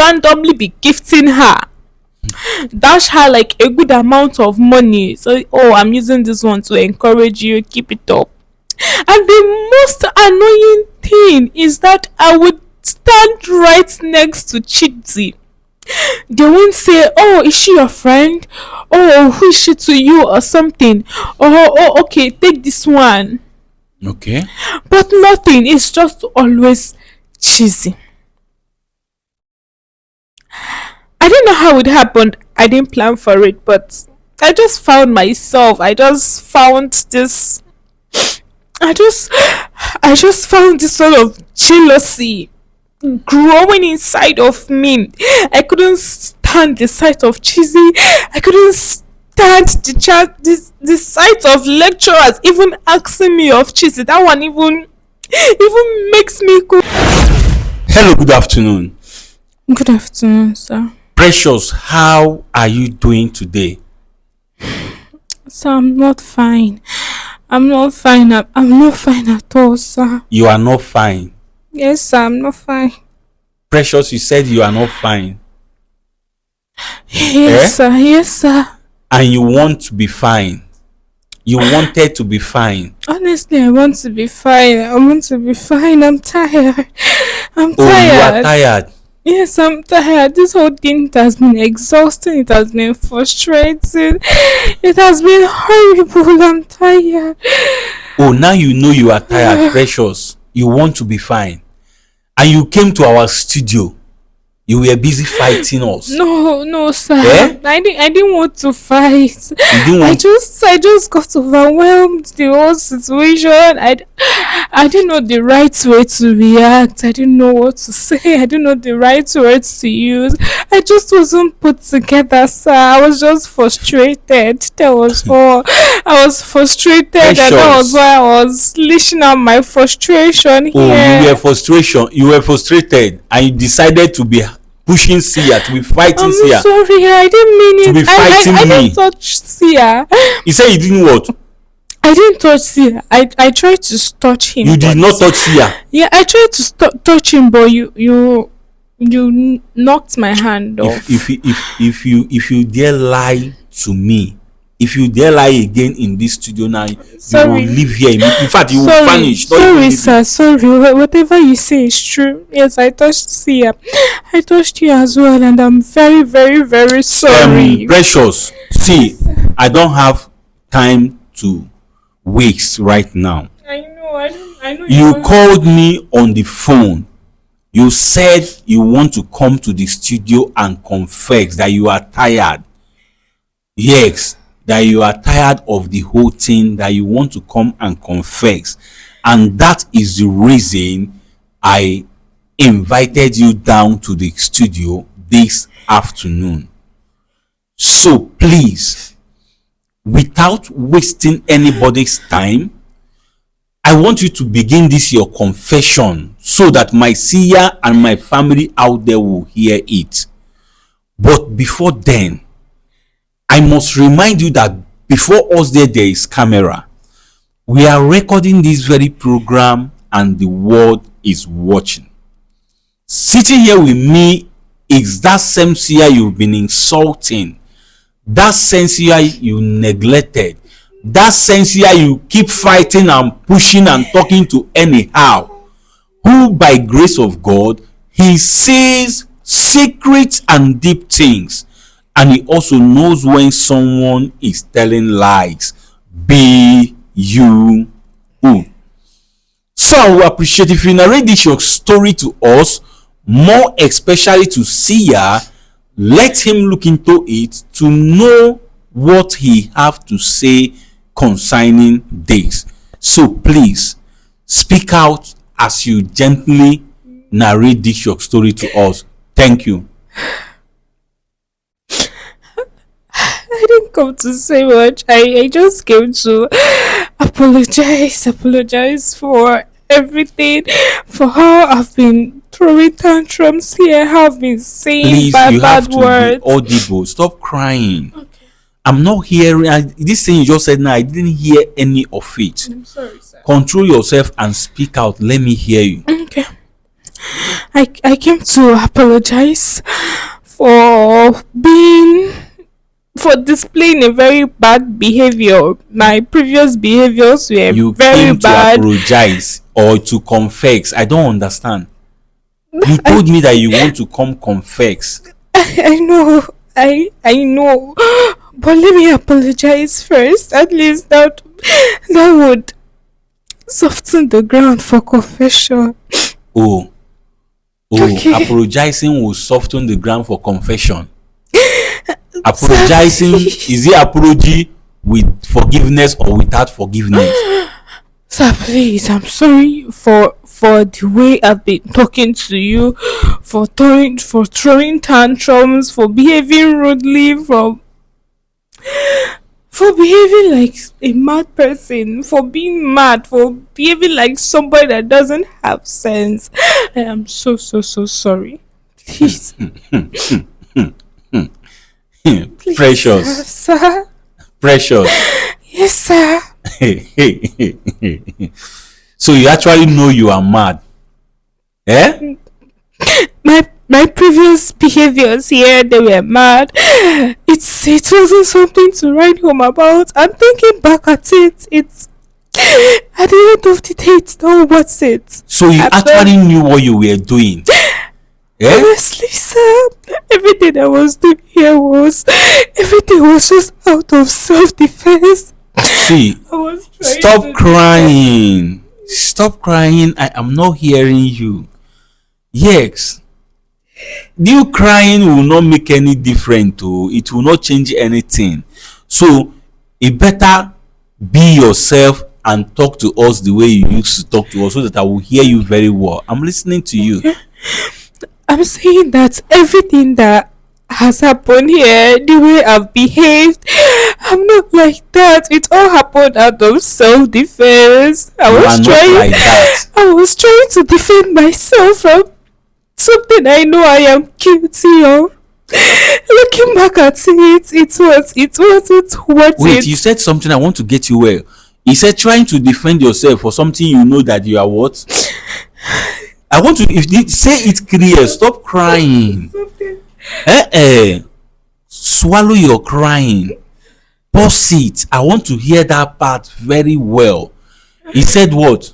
randomly be gifting her, dash her like a good amount of money. So, oh, I'm using this one to encourage you, keep it up. And the most annoying thing is that I would stand right next to Chidi. They won't say, oh, is she your friend? Oh, who is she to you or something? Oh, okay, take this one. Okay. But nothing. It's just always cheesy. I don't know how it happened. I didn't plan for it, but I just found myself. I just found this sort of jealousy growing inside of me. I couldn't stand the sight of cheesy. I couldn't stand the sight of lecturers even asking me of cheesy. That one even makes me go. Hello, good afternoon. Good afternoon, sir. Precious, how are you doing today? Sir, I'm not fine. I'm not fine at all, sir. You are not fine. Yes, sir, I'm not fine. Precious, you said you are not fine. Yes, sir. Yes, sir. And you want to be fine. You wanted to be fine. Honestly, I want to be fine. I'm tired. Oh, you are tired. Yes, I'm tired. This whole thing has been exhausting. It has been frustrating. It has been horrible. I'm tired. Oh, now you know you are tired, Precious. You want to be fine. And you came to our studio. You were busy fighting us. No, sir. Eh? I didn't want to fight. I just got overwhelmed. The whole situation. I didn't know the right way to react. I didn't know what to say. I didn't know the right words to use. I just wasn't put together, sir. I was just frustrated. That was all. I was frustrated, and that was why I was leashing out my frustration here. Oh, you were frustrated, and you decided to be pushing Sia, to be fighting Sia. I'm sorry, I didn't mean it. To be fighting me. I didn't touch Sia. You said you didn't what? I didn't touch Sia. I tried to touch him. You did not touch Sia. Yeah, I tried to touch him, but you knocked my hand off. If you dare lie to me, if you dare lie again in this studio now, sorry. You will leave here. In fact, you will vanish. Sorry, sir. Sorry. Whatever you say is true. Yes, I touched Sia. I touched you as well, and I'm very, very, very sorry. Precious, see, I don't have time to waste right now. I know. You called me on the phone. You said you want to come to the studio and confess that you are tired. Yes, that you are tired of the whole thing, that you want to come and confess. And that is the reason I invited you down to the studio this afternoon. So please, without wasting anybody's time, I want you to begin this your confession so that my seer and my family out there will hear it. But before then, I must remind you that before us there is camera. We are recording this very program and the world is watching. Sitting here with me is that same seer you've been insulting, that same seer you neglected, that same seer you keep fighting and pushing and talking to anyhow, who by grace of God, he sees secret and deep things. And he also knows when someone is telling lies. Be you who. So I will appreciate if you narrate this your story to us, more especially to Sia. Let him look into it to know what he have to say concerning this. So please speak out as you gently narrate this your story to us. Thank you. I didn't come to say much. I just came to apologize for everything, for how I've been throwing tantrums here, how I've been saying bad words. Please, you have to be audible. Stop crying. Okay. I'm not hearing this thing you just said now. I didn't hear any of it. I'm sorry, sir. Control yourself and speak out. Let me hear you. Okay. I came to apologize for being for displaying a very bad behavior. My previous behaviors were You very came to bad. apologize or to confess? I don't understand. You told me that you want to come confess. I know, I know, but let me apologize first. At least that would soften the ground for confession. Oh, Okay. apologizing will soften the ground for confession. Apologizing, Sir, is it apology with forgiveness or without forgiveness? sir, please, I'm sorry for the way I've been talking to you, for throwing tantrums, for behaving rudely, for behaving like a mad person, for being mad, for behaving like somebody that doesn't have sense. I am so sorry. Please, please, Precious, sir. precious. Yes, sir. So you actually know you are mad, eh? My previous behaviors here, they were mad. It wasn't something to write home about. I'm thinking back at it. It's at the end of the day, it's not worth it. So you I'm actually not, knew what you were doing, eh? honestly, sir. Everything I was doing here was everything was just out of self-defense. See, I was trying stop to crying. Stop crying. I am not hearing you. Yes. You crying will not make any difference. It will not change anything. So it better be yourself and talk to us the way you used to talk to us so that I will hear you very well. I'm listening to you. I'm saying that everything that has happened here, the way I've behaved, I'm not like that. It all happened out of self-defense. You are not like that. I was trying to defend myself from something I know I am guilty of. Looking back at it wasn't worth Wait, it. you said something. I want to get you well. You said trying to defend yourself for something you know that you are what? I want to, if you say it clear, stop crying. Swallow your crying. Pause it. I want to hear that part very well. He said what?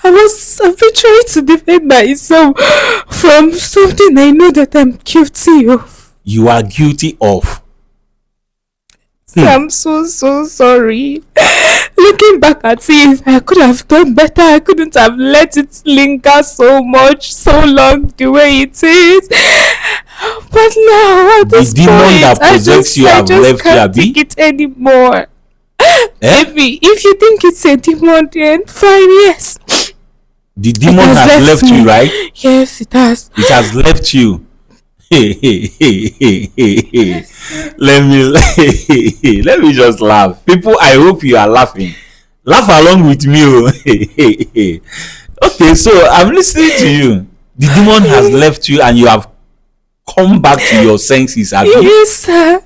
I've been trying to defend myself from something I know that I'm guilty of. You are guilty of. I'm so sorry. Looking back at it, I could have done better. I couldn't have let it linger so much, so long the way it is. But now at The this demon point, that possessed you I have just left you, can't Abi? take it anymore. Eh? Maybe if you think it's a demon, then fine. Yes, The it demon has left me. you, right? Yes, it has. It has left you. Let me let me just laugh. People, I hope you are laughing. Laugh along with me. Okay, so I'm listening to you. The demon has left you and you have come back to your senses, have you? Yes, sir.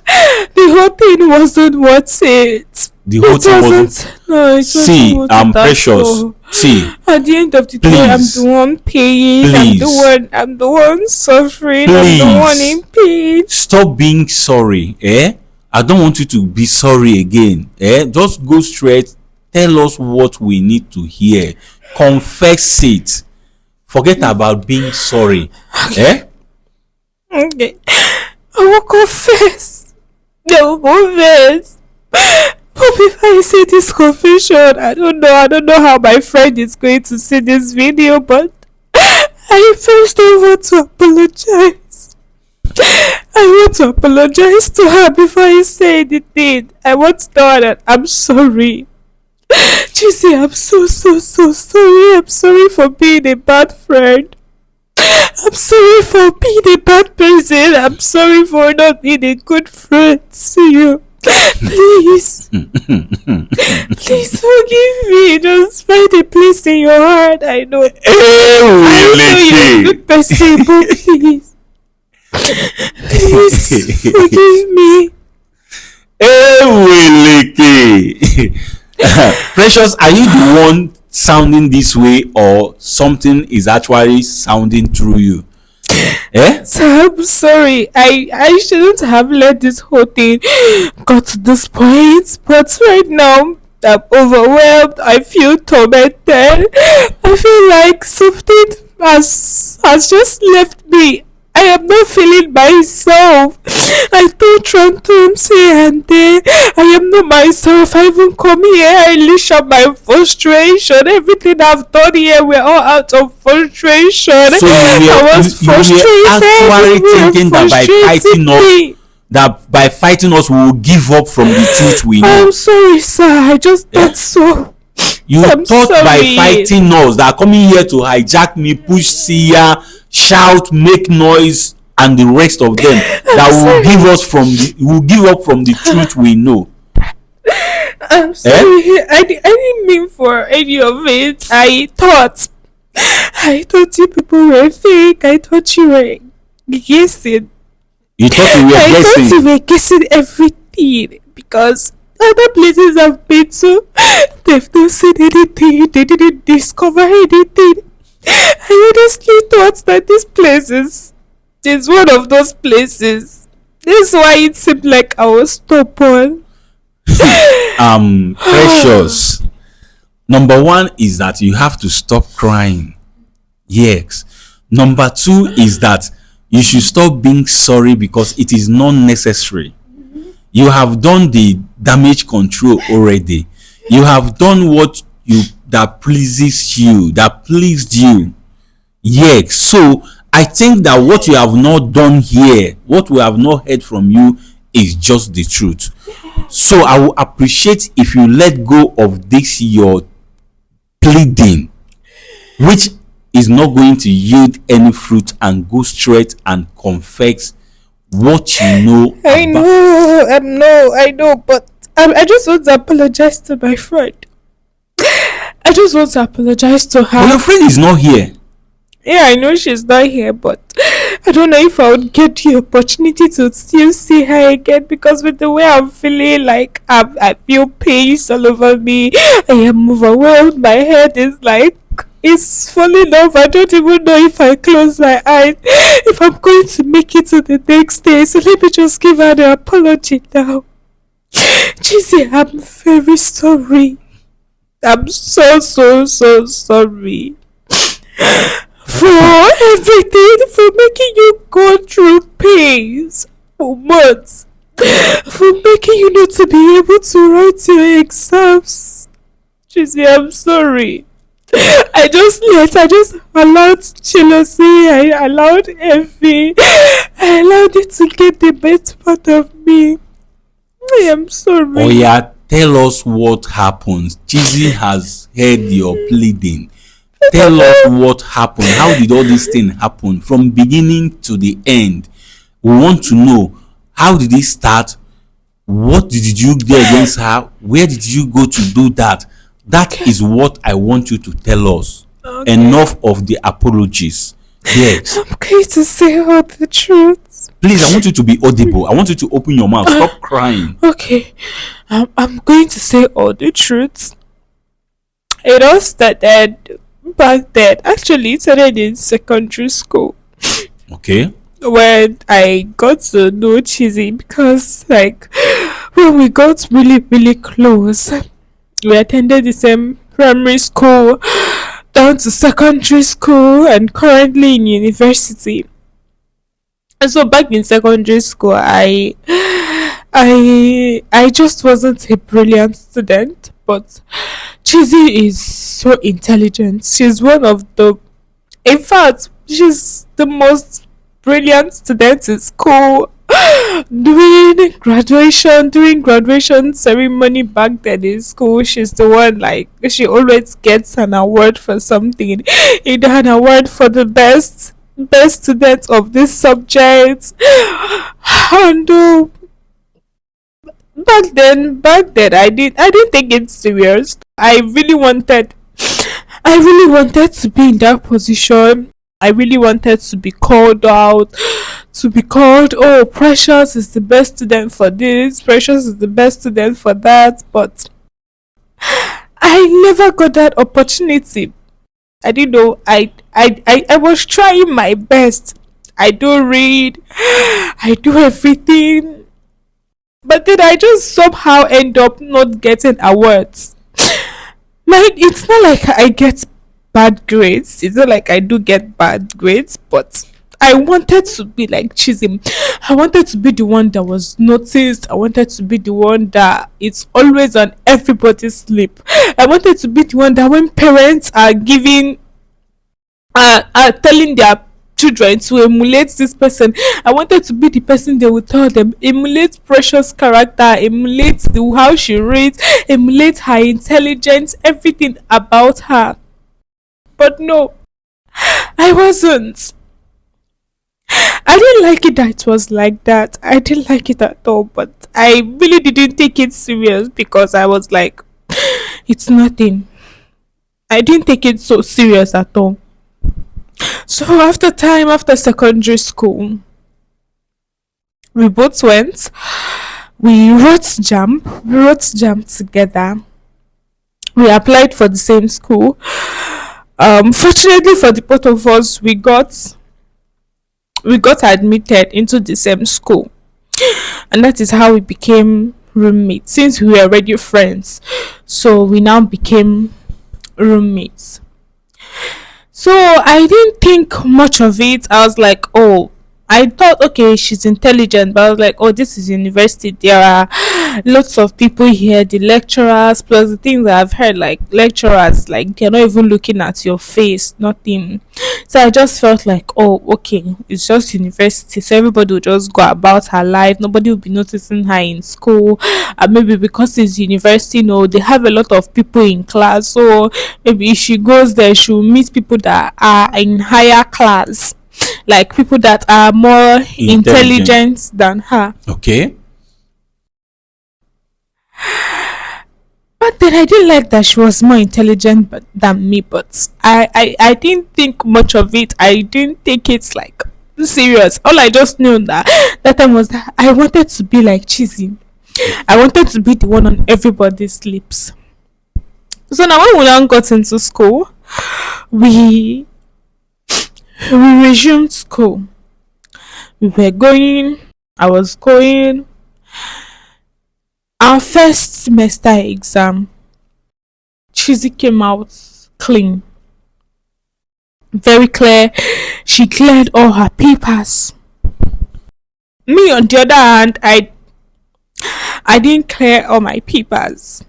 The whole thing wasn't worth it. The whole It thing wasn't. wasn't. No, it See, wasn't worth I'm it at precious. all. See, At the end of the day, I'm please. the one paying. Please. I'm the one suffering. I'm the one Please. in pain. Stop being sorry, eh? I don't want you to be sorry again, eh? Just go straight. Tell us what we need to hear. Confess it. Forget about being sorry, eh? Okay. I will confess. I will confess. But before I say this confession, I don't know how my friend is going to see this video, but I first want to apologize. I want to apologize to her before I say anything. I want to tell her that I'm sorry. Chisi, I'm so sorry. I'm sorry for being a bad friend. I'm sorry for being a bad person. I'm sorry for not being a good friend to you. Please. Please forgive me. Just find a place in your heart. I know. I know you're a good person, but please. Please forgive me. Precious, are you the one sounding this way or something is actually sounding through you. Eh? So I'm sorry. I shouldn't have let this whole thing got to this point. But right now I'm overwhelmed. I feel tormented. I feel like something has just left me. I am not feeling myself. I don't run to say and there. I am not myself. I even come here. I leash up my frustration. Everything I've done here, we're all out of frustration. So I was frustrated. actually You were thinking that frustrating me. by fighting us we will give up from the truth we know. I'm sorry, sir. I just Yeah? thought so. You I'm thought by sorry. fighting us that coming here to hijack me, push Sia, shout, make noise, and the rest of them that will give up from the truth we know. I'm sorry. I didn't mean for any of it. I thought you people were fake. I thought you were guessing. You thought we were I thought you guessing. were guessing everything because other places I've been to, they've not seen anything. They didn't discover anything. I honestly thought that this place is one of those places. That's why it seemed like I was stubborn. Precious. Number one is that you have to stop crying. Yes. Number two is that you should stop being sorry because it is not necessary. You have done the damage control already. You have done what that pleased you. Yes. So I think that what you have not done here, what we have not heard from you, is just the truth. So I will appreciate if you let go of this your pleading, which is not going to yield any fruit, and go straight and confess what you know I about. know, but I just want to apologize to my friend. I just want to apologize to But your her. friend is not here. Yeah, I know she's not here, but I don't know if I would get the opportunity to still see her again because with the way I'm feeling, like I feel pains all over me. I am overwhelmed. My head is like it's falling off. I don't even know if I close my eyes if I'm going to make it to the next day. So let me just give her the apology now. Jizzy, I'm very sorry. I'm so sorry for everything, for making you go through pains for months, for making you not to be able to write your exams. Jizzy, I'm sorry. I just allowed jealousy, I allowed envy, I allowed it to get the best part of me. I am sorry. Oh yeah, tell us what happens. Chizzy has heard your pleading. Tell us what happened. How did all this thing happen from beginning to the end? We want to know, how did it start? What did you do against her? Where did you go to do that? That is what I want you to tell us. Okay. Enough of the apologies. Yes. I'm going to say all the truth. Please, I want you to be audible. I want you to open your mouth. Stop crying. Okay, I'm going to say all the truth. It all started back then. Actually, it started in secondary school Okay. when I got to know Chizzy because, like, when we got really close, we attended the same primary school down to secondary school and currently in university. And so back in secondary school, I just wasn't a brilliant student, but Chizzy is so intelligent. She's one of the, in fact, she's the most brilliant student in school. During graduation ceremony back then in school, she's the one, like, she always gets an award for something, either an award for the best student of this subject. And back then I didn't take it serious. I really wanted to be in that position. I really wanted to be called out, to be called, oh, Precious is the best student for this, Precious is the best student for that. But I I never got that opportunity. I didn't know. I was trying my best. I do read, I do everything, but then I just somehow end up not getting awards. Like, it's not like I get bad grades. It's not like I do get bad grades, but I wanted to be like Chisholm. I wanted to be the one that was noticed. I wanted to be the one that it's always on everybody's lip. I wanted to be the one that when parents are giving are telling their children to emulate this person, I wanted to be the person they would tell them, emulate Precious character, emulate how she reads, emulate her intelligence, everything about her. But no, I wasn't. I didn't like it that it was like that. I didn't like it at all, but I really didn't take it serious because I was like, it's nothing. I didn't take it so serious at all. So after secondary school, we both went. We wrote jump together. We applied for the same school. Fortunately for the both of us, we got admitted into the same school, and that is how we became roommates. Since we were already friends, so we now became roommates. So I didn't think much of it. I was like, oh, I thought, okay, she's intelligent, but I was like, oh, this is university. There are lots of people here, the lecturers, plus the things that I've heard, like lecturers, like they're not even looking at your face, nothing. So I just felt like, oh, okay, it's just university, so everybody will just go about her life. Nobody will be noticing her in school. And maybe because it's university, they have a lot of people in class, so maybe if she goes there, she'll meet people that are in higher class, like people that are more intelligent than her. Okay. But then I didn't like that she was more intelligent than me, but I didn't think much of it. I didn't take it like serious. All I just knew that time was that I wanted to be like Cheesy. I wanted to be the one on everybody's lips. So now when we now got into school, we resumed school. We were going, I was going. Our first semester exam, Cheesy came out clean, very clear. She cleared all her papers. Me, on the other hand, I didn't clear all my papers.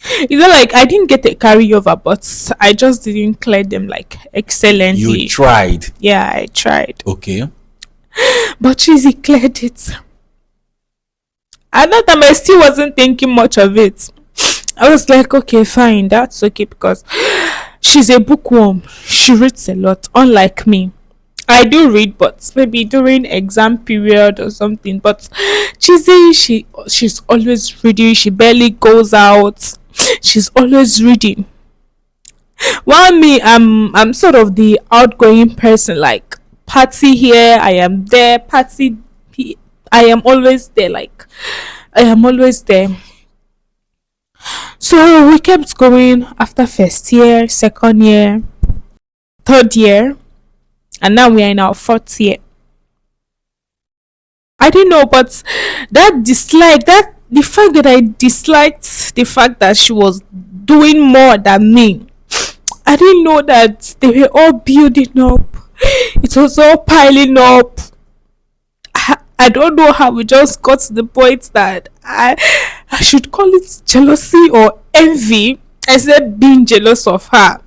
It's not like I didn't get a carryover, but I just didn't clear them like excellently. You tried. Yeah, I tried. Okay. But Cheesy cleared it. At that time, I still wasn't thinking much of it. I was like, okay, fine, that's okay, because she's a bookworm. She reads a lot, unlike me. I do read, but maybe during exam period or something. But Cheesy, she's always reading. She barely goes out. She's always reading. While me, I'm sort of the outgoing person. Like, party here, I am there. I am always there. Like, I am always there. So we kept going after first year, second year, third year, and now we are in our fourth year. I didn't know, but that the fact that I disliked the fact that she was doing more than me. I didn't know that they were all building up. It was all piling up. I don't know how we just got to the point that I should call it jealousy or envy. I said being jealous of her.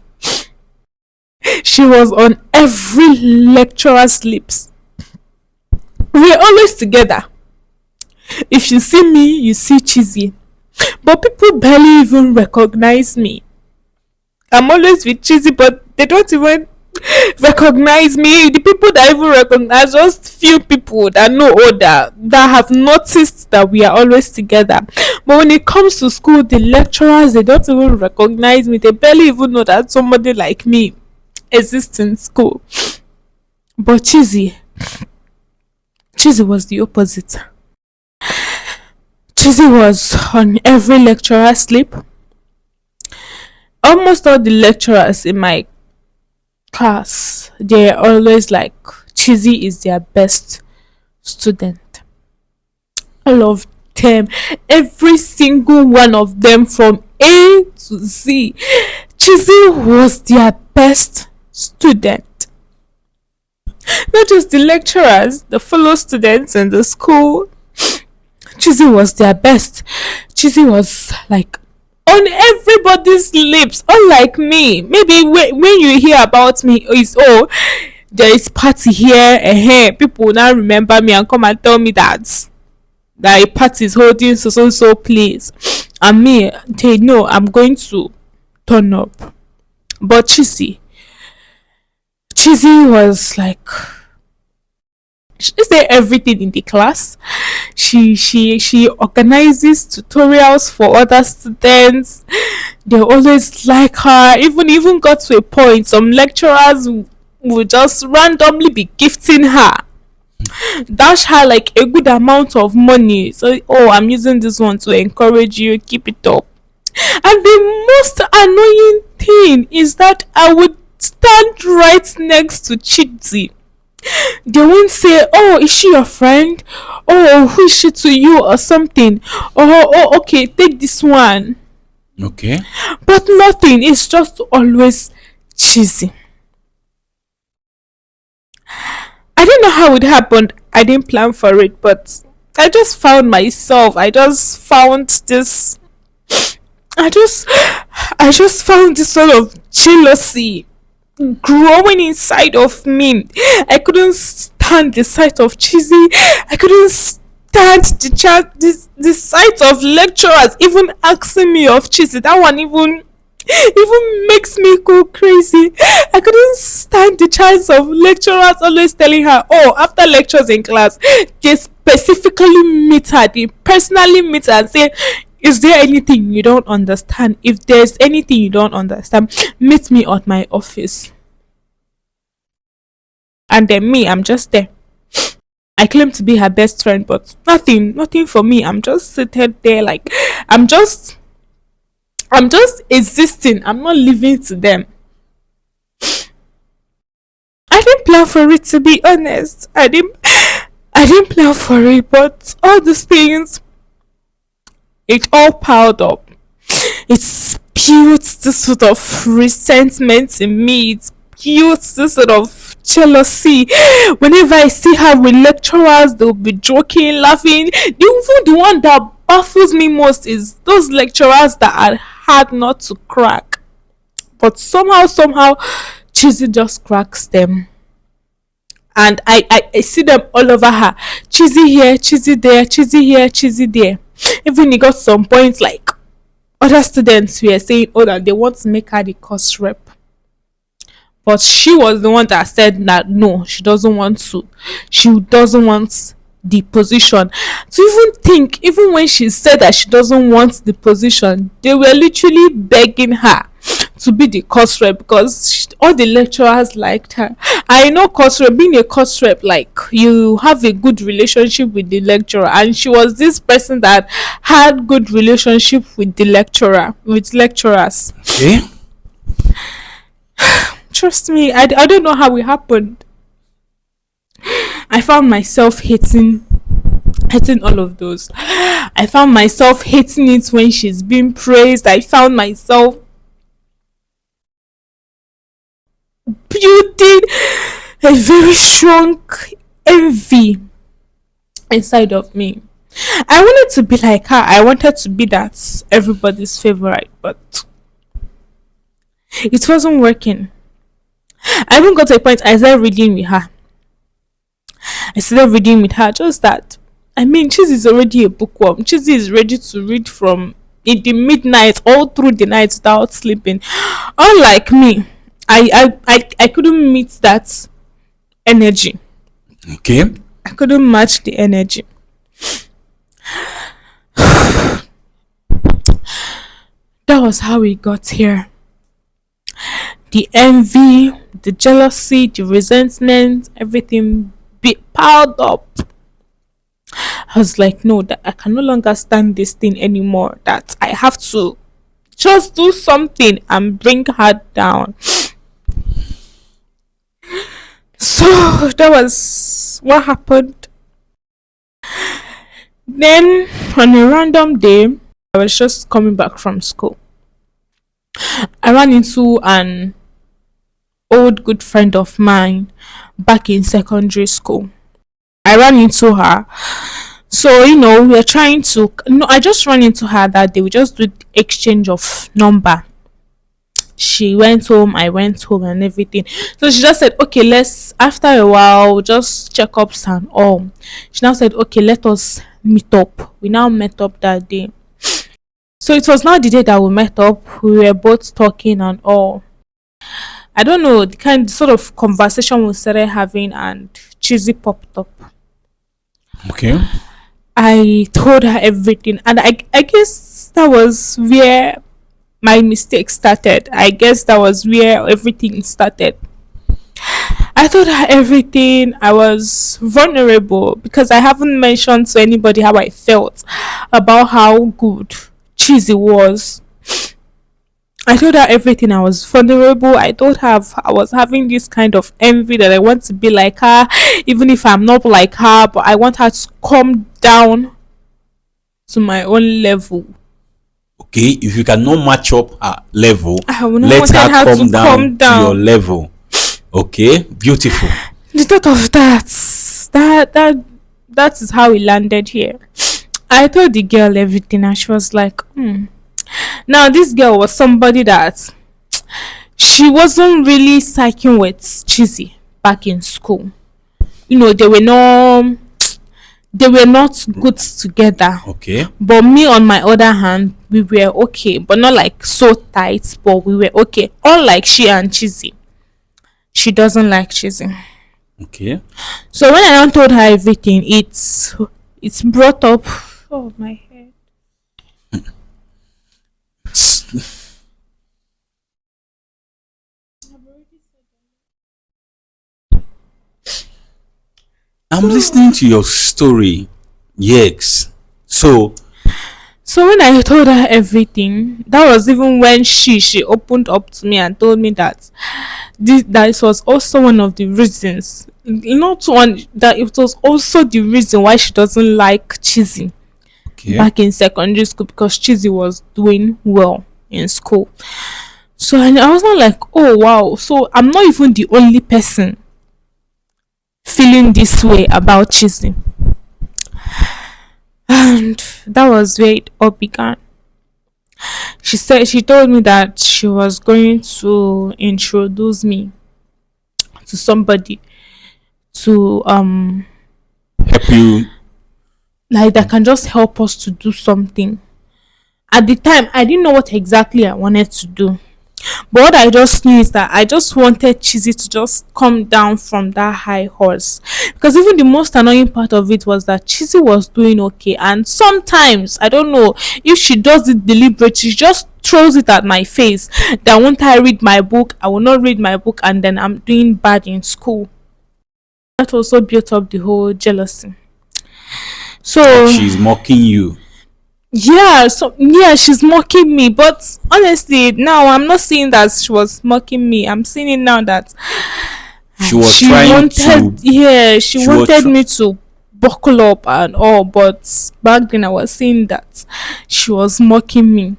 She was on every lecturer's lips. We were always together. If you see me, you see Cheesy. But people barely even recognize me. I'm always with Cheesy, but they don't even recognize me. The people that even recognize, just few people that know that have noticed that we are always together. But when it comes to school, the lecturers, they don't even recognize me. They barely even know that somebody like me exists in school. But Cheesy was the opposite. Cheesy was on every lecturer's lip. Almost all the lecturers in my class, they're always like, Cheesy is their best student. All of them, every single one of them from A to Z, Cheesy was their best student. Not just the lecturers, the fellow students in the school. Cheesy was their best. Cheesy was like on everybody's lips, unlike me. Maybe when you hear about me, it's there is party here, people will now remember me and come and tell me that a party is holding so place. And me, they know I'm going to turn up. But Cheesy was like, she say everything in the class. She organizes tutorials for other students. They always like her. Even got to a point some lecturers will just randomly be gifting her, dash her like a good amount of money. So, I'm using this one to encourage you, keep it up. And the most annoying thing is that I would stand right next to Chitty. They won't say, is she your friend? Who is she to you or something? Okay, take this one. Okay. But nothing. It's just always cheesy. I don't know how it happened. I didn't plan for it, but I just found myself. I just found this. I just found this sort of jealousy growing inside of me. I couldn't stand the sight of Cheesy. I couldn't stand the sight of lecturers even asking me of Cheesy. That one even makes me go crazy. I couldn't stand the chance of lecturers always telling her, after lectures in class, they specifically meet her, they personally meet her and say, is there anything you don't understand? If there's anything you don't understand, meet me at my office. And then me, I'm just there. I claim to be her best friend, but nothing for me. I'm just seated there like I'm just existing. I'm not living to them. I didn't plan for it, to be honest. I didn't plan for it, but all these things, it all piled up. It spewed this sort of resentment in me. It spewed this sort of jealousy. Whenever I see her with lecturers, they'll be joking, laughing. The one that baffles me most is those lecturers that are hard not to crack. But somehow, Cheesy just cracks them. And I see them all over her. Cheesy here, Cheesy there, Cheesy here, Cheesy there. Even it got some points like other students were saying, that they want to make her the course rep. But she was the one that said that no, she doesn't want to. She doesn't want the position. To even think, even when she said that she doesn't want the position, they were literally begging her to be the course rep because all the lecturers liked her. I know course rep, being a course rep, like you have a good relationship with the lecturer, and she was this person that had good relationship with the lecturers. Okay. Trust me, I don't know how it happened. I found myself hating all of those. I found myself hating it when she's being praised. I found myself building a very strong envy inside of me. I wanted to be like her. I wanted to be that everybody's favorite, but it wasn't working. I even got to a point I started reading with her. Just that. I mean, Cheesy is already a bookworm. Cheesy is ready to read from in the midnight all through the night without sleeping. Unlike me, I couldn't meet that energy. Okay. I couldn't match the energy. That was how we got here. The envy, the jealousy, the resentment, everything piled up. I was like, no, that I can no longer stand this thing anymore. That I have to Just do something and bring her down. So that was what happened. Then on a random day, I was just coming back from school. I ran into an old good friend of mine back in secondary school. I ran into her. So, we are trying to no, I just ran into her that day. We just did exchange of number. She went home, I went home and everything. So she just said, okay, let's after a while just checkups and all. She now said, okay, let us meet up. We now met up that day. So it was now the day that we met up. We were both talking and all. I don't know the kind sort of conversation we started having, and cheesy popped up. Okay. I told her everything, and I guess that was where my mistake started. I guess that was where everything started. I told her everything. I was vulnerable because I haven't mentioned to anybody how I felt about how good cheesy was. I told her everything. I was vulnerable. I told her I was having this kind of envy that I want to be like her, even if I'm not like her, but I want her to come down to my own level. Okay, if you cannot match up her level, I would not let wanted her her come to down come to your down. level. Okay, beautiful. The thought of that is how we landed here. I told the girl everything, and she was like, hmm. Now this girl was somebody that she wasn't really psyching with cheesy back in school. They were not good together. Okay, But me, on my other hand, we were okay, but not like so tight, but we were okay. Unlike she and cheesy, she doesn't like cheesy. okay. So when I told her everything, it's brought up. Oh my head. I'm listening to your story. Yes. So, So when I told her everything, that was even when she opened up to me and told me that this was also one of the reasons, not one, that it was also the reason why she doesn't like cheesy okay. back in secondary school, because cheesy was doing well in school. So and I was not like, oh wow, so I'm not even the only person feeling this way about cheesy. And that was where it all began. She told me that she was going to introduce me to somebody to Help you. like that can just help us to do something. At the time I didn't know what exactly I wanted to do. But what I just knew is that I just wanted Cheesy to just come down from that high horse. Because even the most annoying part of it was that Cheesy was doing okay. And sometimes, I don't know if she does it deliberately, she just throws it at my face. That won't I read my book, I will not read my book, and then I'm doing bad in school. That also built up the whole jealousy. Like So she's mocking you. yeah, she's mocking me, but honestly now I'm not seeing that she was mocking me. I'm seeing it now that She was she trying wanted, to. yeah, she She was. wanted me to buckle up and all, but back then I was seeing that she was mocking me.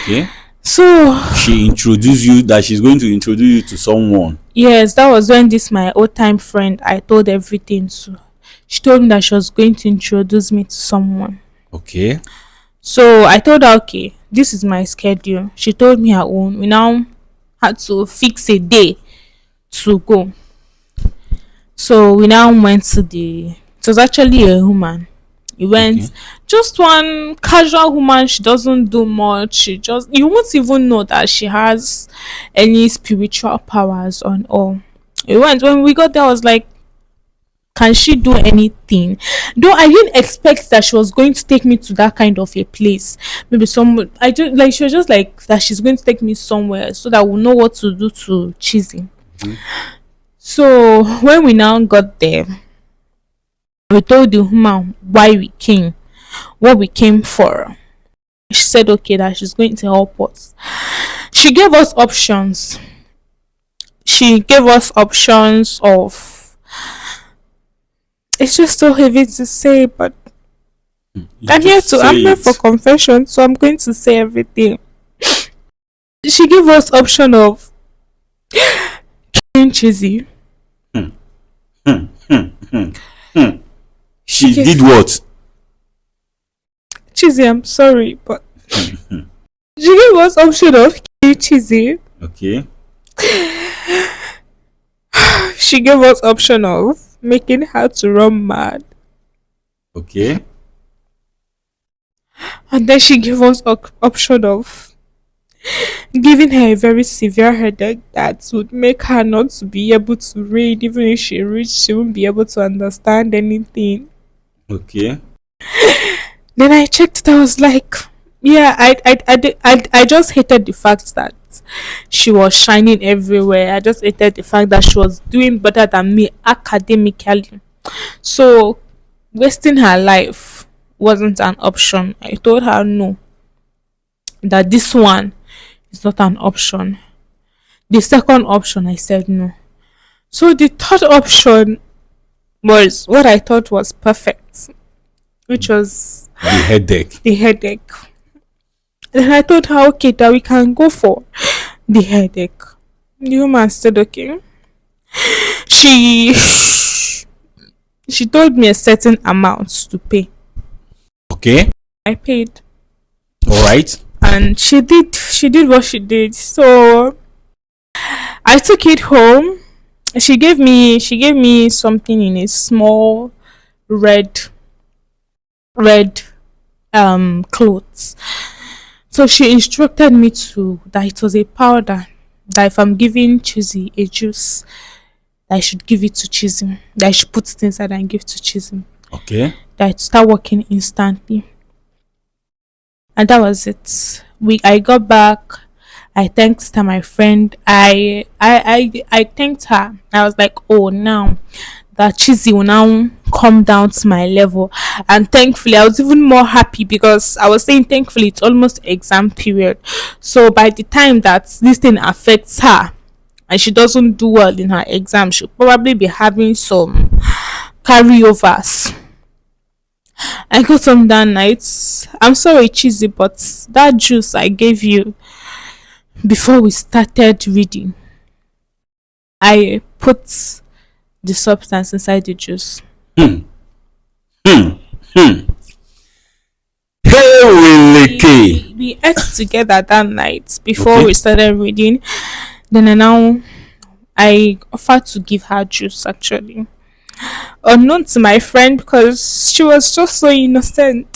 Okay. So She introduced you that she's going to introduce you to someone. yes, that was when this my old time friend I told everything to. She told me that she was going to introduce me to someone. Okay. So I told her, okay, this is my schedule. She told me her own. We now had to fix a day to go. So we now went to it was actually a woman. We Okay. went, just one casual woman. She doesn't do much. She just, you won't even know that she has any spiritual powers on all. We went, when we got there, I was like, can she do anything? Though I didn't expect that she was going to take me to that kind of a place. Maybe some, I just like, she was just like that she's going to take me somewhere so that we'll know what to do to Cheesy. Mhm. So when we now got there, we told the woman why we came, what we came for. She said okay that she's going to help us. She gave us options. She gave us options of, it's just so heavy to say, but You just say I'm here for it. confession, so I'm going to say everything. She gave us option of being cheesy. Hmm, hmm, hmm, hmm, hmm. She She did gave what? cheesy, I'm sorry, but Hmm, hmm. she gave us option of being cheesy. Okay. She gave us option of making her to run mad. Okay. And then she gave us option of giving her a very severe headache that would make her not to be able to read. Even if she reads, she won't be able to understand anything. Okay. Then I checked it, I was like, yeah, I just hated the fact that she was shining everywhere. I just hated the fact that she was doing better than me academically. So wasting her life wasn't an option. I told her no, that this one is not an option. The second option, I said no. So the third option was what I thought was perfect, which was The headache. the headache. Then I told her, okay, that we can go for the headache. The woman said, okay. She she told me a certain amount to pay. Okay. I paid, All right. and she did what she did. So I took it home. She gave me something in a small red red clothes. So she instructed me to that it was a powder, that if I'm giving Chizzy a juice, that I should give it to Chizzy, that I should put it inside and give to Chizzy, Okay. that it start working instantly. And that was it. I got back. I thanked her, my friend. I thanked her. I was like, oh, now that Chizzy will now come down to my level. And thankfully, I was even more happy because I was saying, thankfully, it's almost exam period. So by the time that this thing affects her and she doesn't do well in her exam, she'll probably be having some carryovers. I got some that night. I'm sorry, Cheesy, but that juice I gave you before we started reading, I put the substance inside the juice. Hmm. Hmm. Hmm. Hey, Willie. We ate together that night before Okay. we started reading. Then I offered to give her juice actually, unknown to my friend because she was just so innocent.